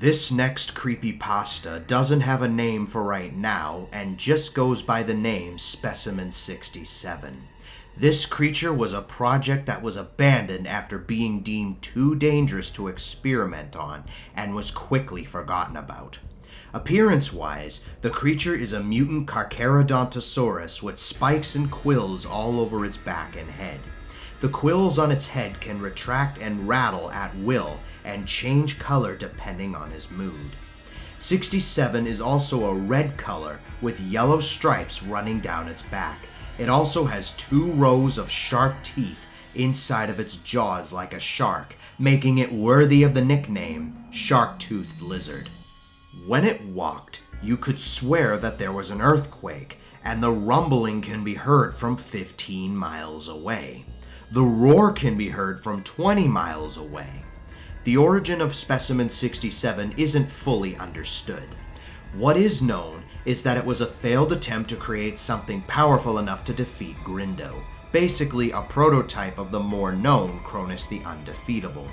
This next creepypasta doesn't have a name for right now and just goes by the name Specimen 67. This creature was a project that was abandoned after being deemed too dangerous to experiment on and was quickly forgotten about. Appearance-wise, the creature is a mutant Carcharodontosaurus with spikes and quills all over its back and head. The quills on its head can retract and rattle at will and change color depending on his mood. 67 is also a red color with yellow stripes running down its back. It also has 2 rows of sharp teeth inside of its jaws like a shark, making it worthy of the nickname Shark-Toothed Lizard. When it walked, you could swear that there was an earthquake, and the rumbling can be heard from 15 miles away. The roar can be heard from 20 miles away. The origin of Specimen 67 isn't fully understood. What is known is that it was a failed attempt to create something powerful enough to defeat Grindo, basically a prototype of the more known Cronus the Undefeatable.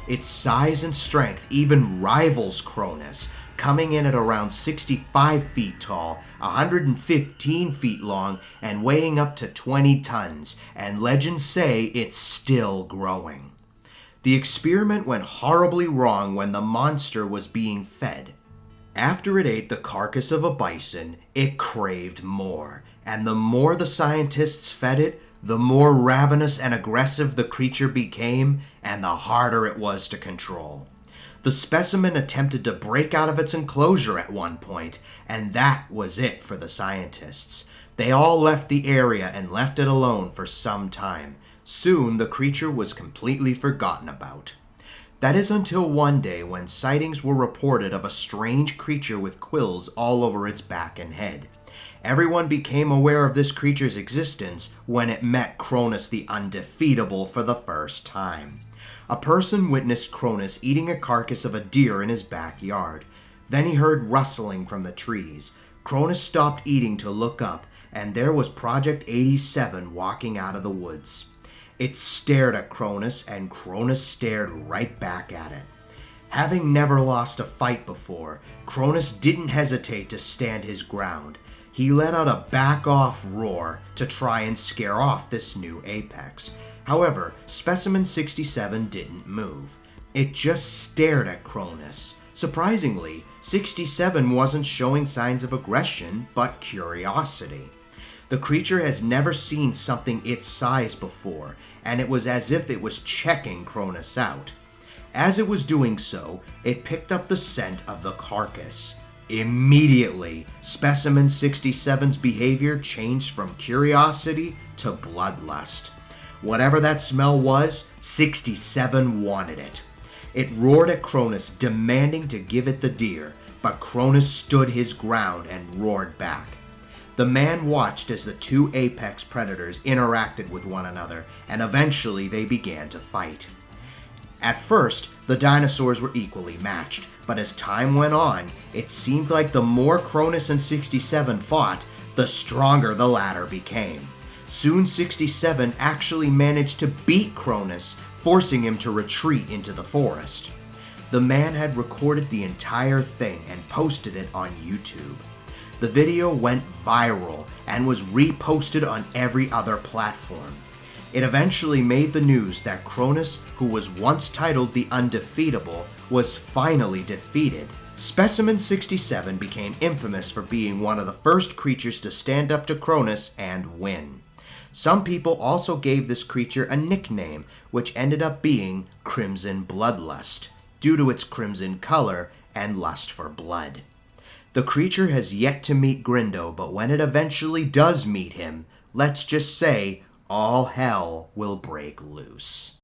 Its size and strength even rivals Cronus, coming in at around 65 feet tall, 115 feet long, and weighing up to 20 tons, and legends say it's still growing. The experiment went horribly wrong when the monster was being fed. After it ate the carcass of a bison, it craved more, and the more the scientists fed it, the more ravenous and aggressive the creature became, and the harder it was to control. The specimen attempted to break out of its enclosure at one point, and that was it for the scientists. They all left the area and left it alone for some time. Soon, the creature was completely forgotten about. That is until one day when sightings were reported of a strange creature with quills all over its back and head. Everyone became aware of this creature's existence when it met Cronus the Undefeatable for the first time. A person witnessed Cronus eating a carcass of a deer in his backyard. Then he heard rustling from the trees. Cronus stopped eating to look up, and there was Project 87 walking out of the woods. It stared at Cronus, and Cronus stared right back at it. Having never lost a fight before, Cronus didn't hesitate to stand his ground. He let out a back-off roar to try and scare off this new apex. However, Specimen 67 didn't move. It just stared at Cronus. Surprisingly, 67 wasn't showing signs of aggression, but curiosity. The creature has never seen something its size before, and it was as if it was checking Cronus out. As it was doing so, it picked up the scent of the carcass. Immediately, Specimen 67's behavior changed from curiosity to bloodlust. Whatever that smell was, 67 wanted it. It roared at Cronus, demanding to give it the deer, but Cronus stood his ground and roared back. The man watched as the 2 apex predators interacted with one another, and eventually they began to fight. At first, the dinosaurs were equally matched, but as time went on, it seemed like the more Cronus and 67 fought, the stronger the latter became. Soon 67 actually managed to beat Cronus, forcing him to retreat into the forest. The man had recorded the entire thing and posted it on YouTube. The video went viral and was reposted on every other platform. It eventually made the news that Cronus, who was once titled the Undefeatable, was finally defeated. Specimen 67 became infamous for being one of the first creatures to stand up to Cronus and win. Some people also gave this creature a nickname, which ended up being Crimson Bloodlust, due to its crimson color and lust for blood. The creature has yet to meet Grindo, but when it eventually does meet him, let's just say all hell will break loose.